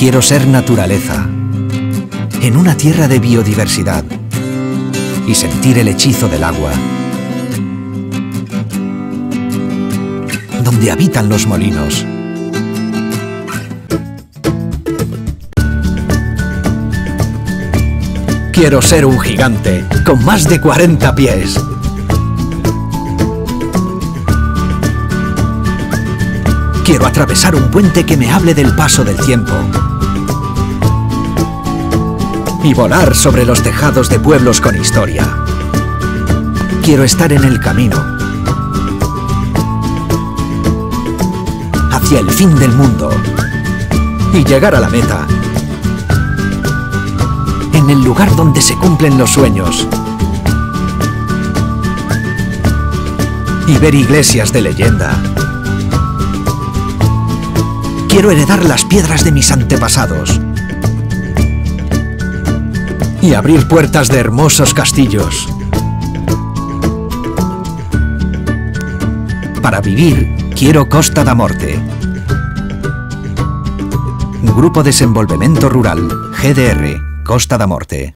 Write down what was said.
Quiero ser naturaleza, en una tierra de biodiversidad, y sentir el hechizo del agua, donde habitan los molinos. Quiero ser un gigante, con más de 40 pies. Quiero atravesar un puente que me hable del paso del tiempo. Y volar sobre los tejados de pueblos con historia. Quiero estar en el camino hacia el fin del mundo y llegar a la meta, en el lugar donde se cumplen los sueños, y ver iglesias de leyenda. Quiero heredar las piedras de mis antepasados y abrir puertas de hermosos castillos. Para vivir, quiero Costa da Morte. Grupo Desenvolvemento Rural, GDR, Costa da Morte.